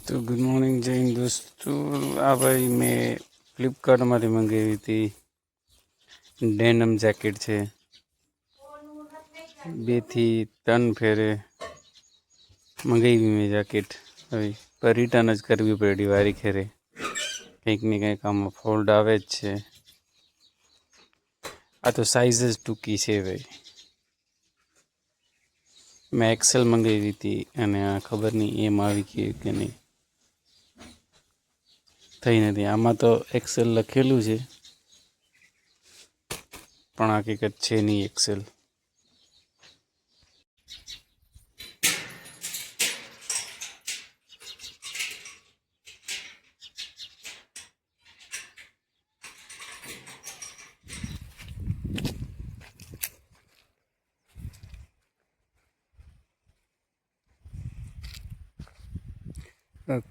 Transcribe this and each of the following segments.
તો good morning જય હિન્દ દોસ્તો। આ ભાઈ મેં ફ્લિપકાર્ટમાંથી મંગાવી હતી ડેનમ જેકેટ છે। 2 થી 3 ફેરે મંગાવી મેં જેકેટ। હવે પર રિટર્ન જ કરવી પડી વારી ખેરે, કંઈક ને કંઈક આમાં ફોલ્ડ આવે જ છે। આ તો સાઇઝ જ ટૂંકી છે ભાઈ। મેં એક્સેલ મંગાવી હતી અને આ ખબર નહીં એમ આવી ગઈ કે નહીં, થઈ નથી। આમાં તો એક્સેલ લખેલું છે પણ હકીકત છે નહીં એક્સેલ।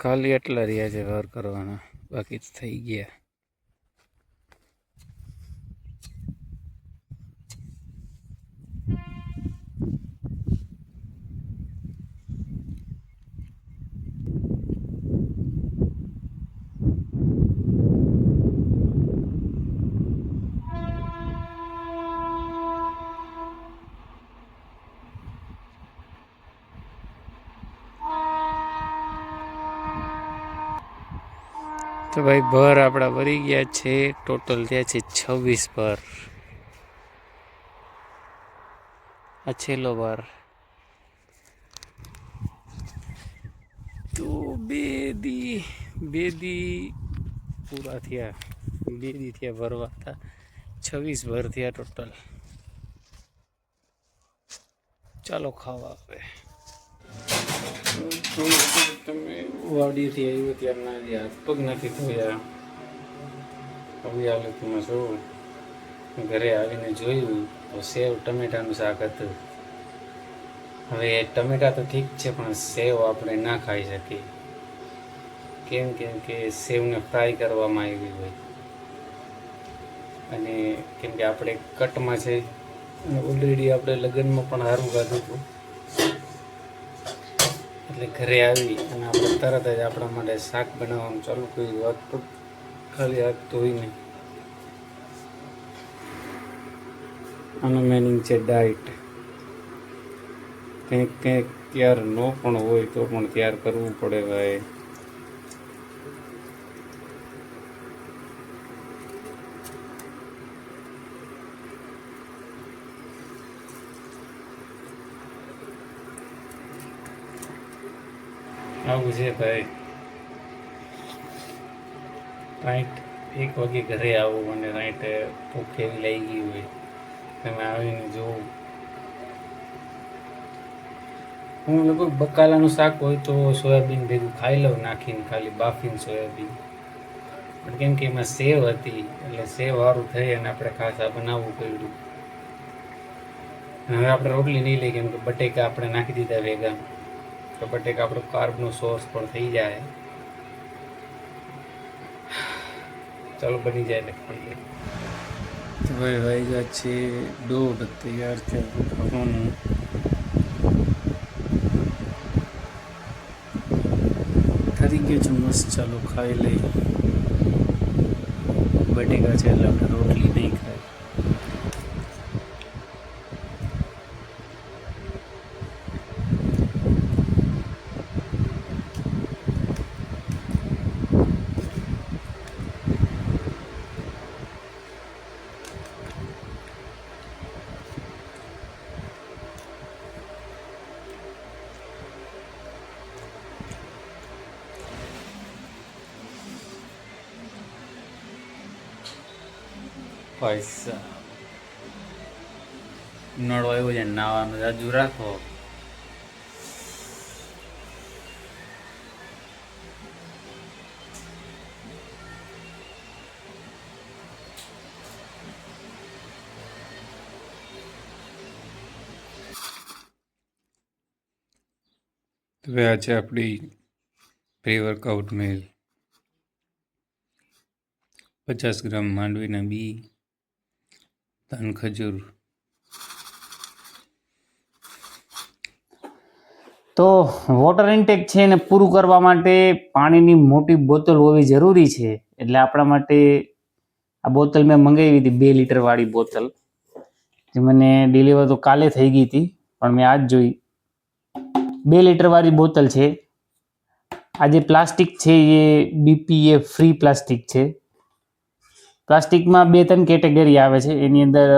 ખાલી એટલા રહ્યા છે વાર કરવાના, બાકી તો થઈ ગયા। તો ભાઈ ભર આપણા ભરી ગયા છે, ટોટલ થયા છે 26 ભર। આ છેલ્લો ભર। તો બે દી પૂરા થયા, 2 દી થયા ભરવા હતા। 26 ભર થયા ટોટલ। ચાલો ખાવા હવે। તમે વાડીથી આવ્યો ત્યારના જે હાથ પગ નથી ધોયા, આવી હાલતમાં છું। ઘરે આવીને જોયું તો સેવ ટમેટાનું શાક હતું। હવે ટમેટા તો ઠીક છે પણ સેવ આપણે ના ખાઈ શકીએ, કેમ કે સેવને ફ્રાય કરવામાં આવી હોય, અને કેમ કે આપણે કટમાં છે અને ઓલરેડી આપણે લગ્નમાં પણ સારું ખાધું હતું, એટલે ઘરે આવી અને આપણે તરત જ આપણા માટે શાક બનાવવાનું ચાલુ કર્યું। હાથ પગ ખાલી હાથ ધોઈને। આનો મિનિંગ છે ડાયટ। કંઈક તૈયાર ન પણ હોય તો પણ તૈયાર કરવું પડે ભાઈ। આવું છે ભાઈ। રાઈટ 1 વાગે ઘરે આવું અને રાઈટ ભૂખ એવી લઈ ગઈ હોય, તમે આવીને જોવું। હું લગભગ બકાલાનું શાક હોય તો સોયાબીન ભેગું ખાઈ લઉં, નાખીને ખાલી બાફીને સોયાબીન, પણ કેમ કે એમાં સેવ હતી એટલે સેવ સારું થઈ અને આપણે ખાસા બનાવવું પડ્યું। હવે આપણે રોટલી નહીં લઈ, કેમ કે બટેકા આપણે નાખી દીધા ભેગા, તો બટેકા આપણો કાર્બનો સોર્સ પણ થઈ જાય। ચાલો બની જાય એટલે ખાઈએ। તો ભાઈ વાગ્યા છે 1:30, તૈયાર છે ખાવાનું। થઈ ગયું છે મસ્ત, ચાલો ખાઈ લઈ। બટેકા છે એટલે આપણે રોટલી નહીં ખાય। પૈસા ઉનાળો આવ્યો છે, નાવાનું જાજુ રાખો। તો આ છે આપણી પ્રી વર્કઆઉટ મેલ। 50 ગ્રામ માંડવીના બી, 3 ખજૂર, તો વોટર ઇન્ટેક છે એને પૂરું કરવા માટે પાણીની મોટી બોટલ હોવી જરૂરી છે. એટલે આપણા માટે આ બોટલ મેં મંગાવી હતી 2 લીટર વાળી બોટલ, જે મને ડિલિવર તો કાલે થઈ ગઈ હતી, પણ મેં આજ જોઈ 2 લીટર વાળી બોટલ છે. આ જે પ્લાસ્ટિક છે એ BPA ફ્રી પ્લાસ્ટિક છે. પ્લાસ્ટિકમાં 2-3 કેટેગરી આવે છે. એની અંદર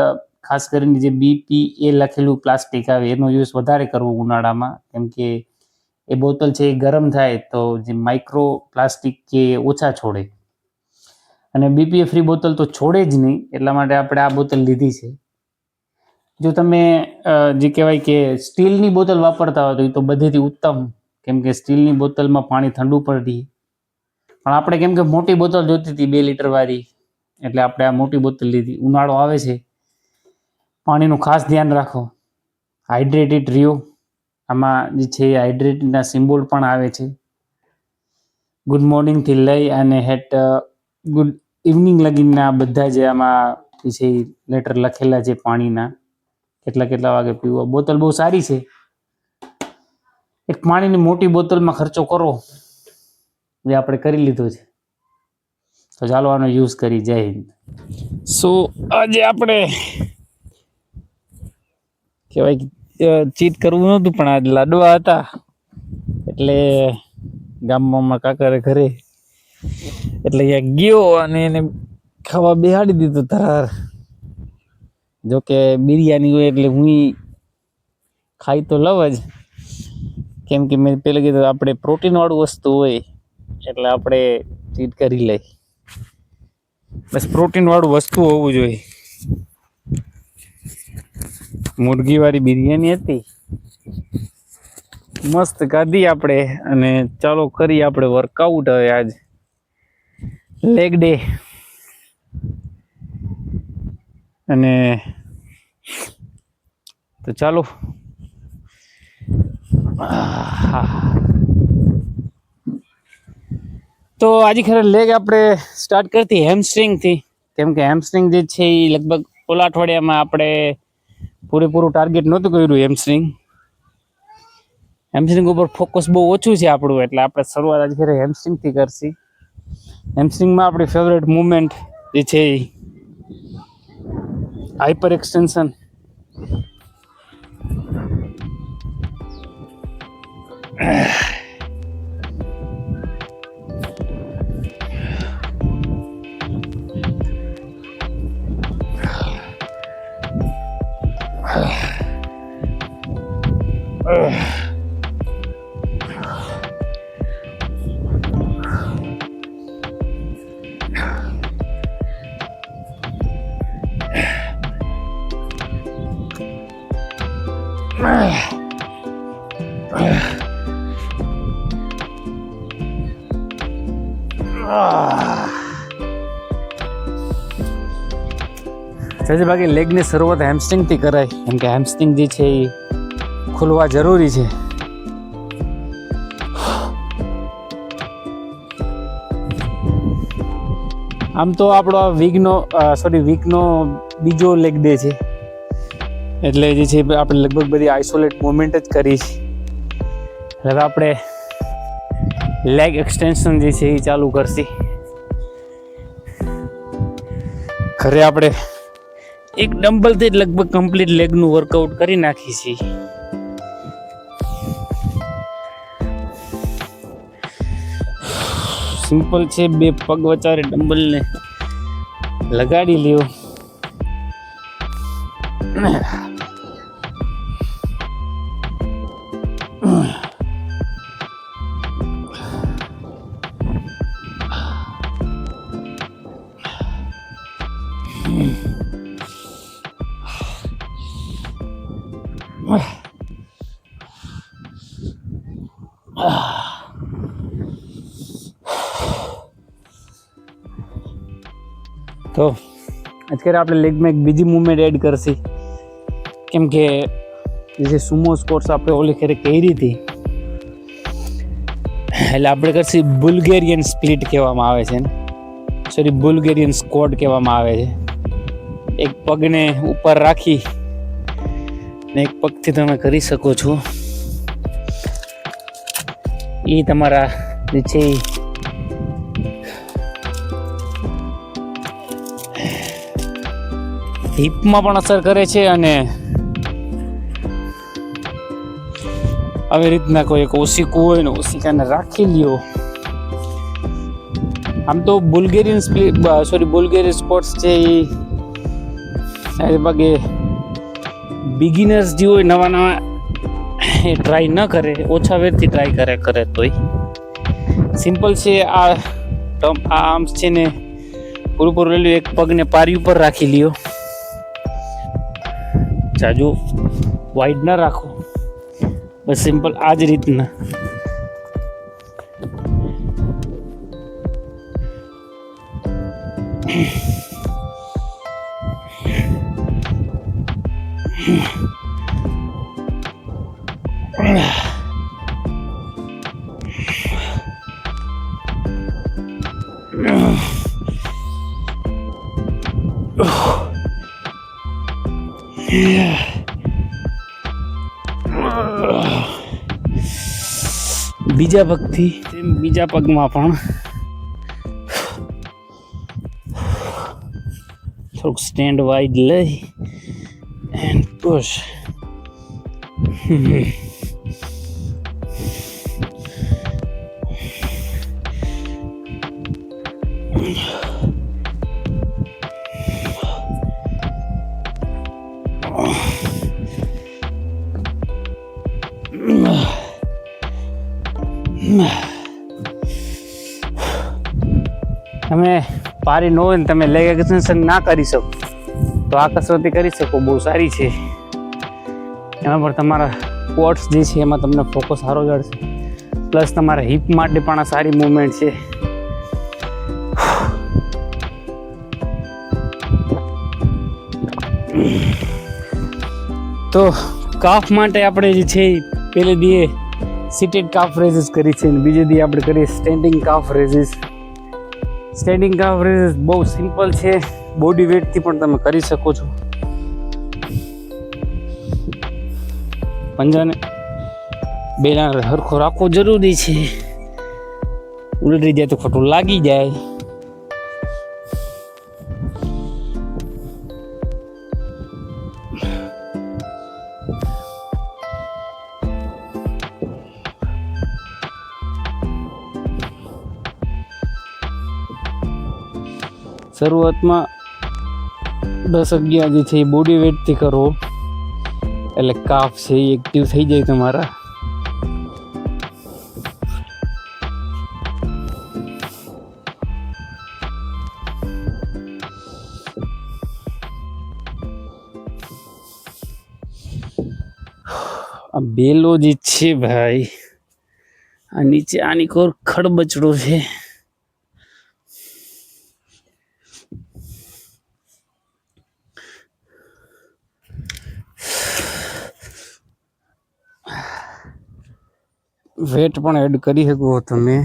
ખાસ કરીને જે BPA લખેલું પ્લાસ્ટિક આવે એનો યુઝ વધારે કરવો ઉનાળામાં, કેમ કે એ બોટલ છે એ ગરમ થાય તો જે માઇક્રો પ્લાસ્ટિક કે ઓછા છોડે, અને BPA ફ્રી બોટલ તો છોડે જ નહીં. એટલા માટે આપણે આ બોટલ લીધી છે. જો તમે જે કહેવાય કે સ્ટીલની બોટલ વાપરતા હોય તો બધેથી ઉત્તમ, કેમ કે સ્ટીલની બોટલમાં પાણી ઠંડુ પડી. પણ આપણે કેમ કે મોટી બોટલ જોઈતી હતી 2 લીટર વાળી, એટલે આપણે આ મોટી બોટલ લીધી. ઉનાળો આવે છે, પાણીનું ખાસ ધ્યાન રાખો, હાઇડ્રેટેડ રહ્યો. આમાં જે છે હાઇડ્રેટના સિમ્બોલ પણ આવે છે. ગુડ મોર્નિંગથી લઈ અને ગુડ ઇવનિંગ લગીના બધા જે આમાં જે છે લેટર લખેલા છે પાણીના, કેટલા વાગે પીવો. બોટલ બહુ સારી છે. એક પાણીની મોટી બોટલમાં ખર્ચો કરો જે આપણે કરી લીધો છે, તો ચાલો આનો યુઝ કરી. જય હિન્દ. આજે આપણે કહેવાય ચીટ કરવું નહોતું, પણ આજ લાડવા હતા એટલે ગામમાં કાકારે ઘરે, એટલે ત્યાં ગયો અને એને ખાવા બેહાડી દીધું તરાર. જોકે બિરયાની હોય એટલે હું ખાઈ તો લઉં જ, કેમ કે મેં પેલું કીધું આપણે પ્રોટીન વાળું વસ્તુ હોય એટલે આપણે ચીટ કરી લઈ. બસ પ્રોટીન વાળું વસ્તુ હોવું જોઈએ. મુરગી વાળી બિરયાની હતી, મસ્ત ખાધી આપણે. અને ચાલો કરી આપણે વર્કઆઉટ. હવે આજ લેગ ડે, અને તો ચાલો તો આજે ખરે લેગ આપણે સ્ટાર્ટ કરતી હેમસ્ટ્રિંગથી, કેમ કે હેમસ્ટ્રિંગ જે છે એ લગભગ ઓલા અઠવાડિયામાં આપણે પૂરેપૂરું ટાર્ગેટ નહોતું કર્યું. હેમસ્ટ્રિંગ ઉપર ફોકસ બહુ ઓછું છે આપણું, એટલે આપણે શરૂઆત આજે ખરે હેમસ્ટ્રિંગથી કરશી. હેમસ્ટ્રિંગમાં આપણી ફેવરેટ મુવમેન્ટ જે છે એ હાઇપર એક્સટેન્શન. બાકી લેગની શરૂઆત હેમસ્ટ્રિંગથી કરાય, કેમ કે હેમસ્ટ્રિંગ જે છે એ ખુલવા જરૂરી છે. આમ તો આપણો વીકનો બીજો લેગ ડે છે, એટલે જે છે આપણે લગભગ બધી આઇસોલેટ મુવમેન્ટ જ કરી છે. હવે આપણે લેગ એક્સટેન્શન જે છે એ ચાલુ કરશી. ઘરે આપણે એક ડમ્બલથી જ લગભગ કમ્પ્લીટ લેગનું વર્કઆઉટ કરી નાખી છીએ. સિમ્પલ છે, 2 પગ વચારે ડમ્બલને લગાડી લ્યો. તો અત્યારે આપણે લેગમાં એક બીજી મૂવમેન્ટ એડ કરશી, કેમ કે જે સુમો સ્કોર્ટ્સ આપણે ઓલી ખેરે કરી હતી, એટલે આપણે કરશી બુલ્ગેરિયન સ્પ્લિટ કહેવામાં આવે છે, સોરી બુલ્ગેરિયન સ્ક્વોટ કહેવામાં આવે છે. એક પગને ઉપર રાખી ને એક પગથી તમે કરી શકો છો. એ તમારા જે છે હિપમાં પણ અસર કરે છે. અને આવી રીતના કોઈ એક ઓશિકું હોય ને ઓશિકાને રાખી લ્યો. આમ તો બુલ્ગેરિયન સ્પોર્ટ્સ છે એ ભાગે બિગિનર્સ જે હોય નવા એ ટ્રાય ન કરે, ઓછા વેરથી ટ્રાય કરે તોય સિમ્પલ છે. આ આર્મ્સ છે ને પૂરું લઈ લો, એક પગને પારી ઉપર રાખી લ્યો, જાજુ વાઇડ ના રાખો, બસ સિમ્પલ આ જ રીતના. બીજા પગથી બીજા પગમાં પણ થોડુંક સ્ટેન્ડ વાઇડ લઈ એન્ડ પુશ. તમે પારી ન હોય ને તમે લેગ એક્સટેન્શન ના કરી શકો તો આ કસરત કરી શકો, બહુ સારી છે. એમાં પણ તમારા ક્વોટ્સ જે છે એમાં તમને ફોકસ સારો જળશે, પ્લસ તમારા હિપ માટે પણ આ સારી મૂવમેન્ટ છે. તો કાફ માટે આપણે જે છે પહેલે દીએ સીટેડ કાફ રેઝિસ કરી છે અને બીજે દી આપણે કરીએ સ્ટેન્ડિંગ કાફ રેઝિસ. સ્ટેન્ડિંગ કાફ રેઝિસ બહુ સિમ્પલ છે, બોડી વેટથી પણ તમે કરી શકો છો. પંજાને બેલા હરખો રાખવો જરૂરી છે, ઉલટી જાય તો ખોટું લાગી જાય. શરૂઆતમાં 10-11 જે છે એ બોડી વેટથી કરો એટલે કાફ છે એ એક્ટિવ થઈ જાય તમારા. આ બેલો જે છે ભાઈ, આ નીચે આની કોર ખડબચડો છે. વેટ પણ એડ કરી શકો તમે.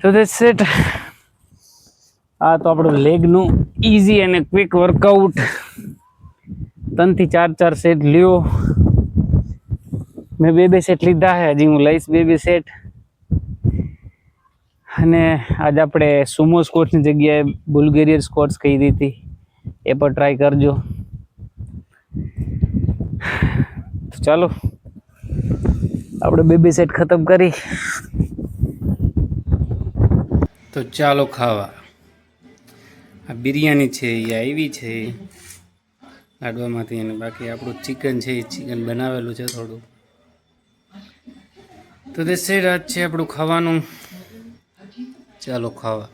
So that's it. આ તો આપણું લેગનું ઇઝી અને ક્વિક વર્કઆઉટ. 3 થી 4 સેટ લ્યો. મેં 2 સેટ લીધા છે, હજી હું લઈશ 2 સેટ. અને આજે આપણે સુમો સ્કોટ્સની જગ્યાએ બુલ્ગેરિયન સ્કોટ્સ કહી દીધી, એ પણ ટ્રાય કરજો. તો ચાલો આપણે 2 સેટ ખતમ કરી. તો ચાલો ખાવા. આ બિરયાની છે એ આવી છે લાડવામાંથી, અને બાકી આપણું ચિકન છે એ ચિકન બનાવેલું છે થોડું. તો તે સેટ આજ છે આપણું ખાવાનું. ચાલો ખાવા.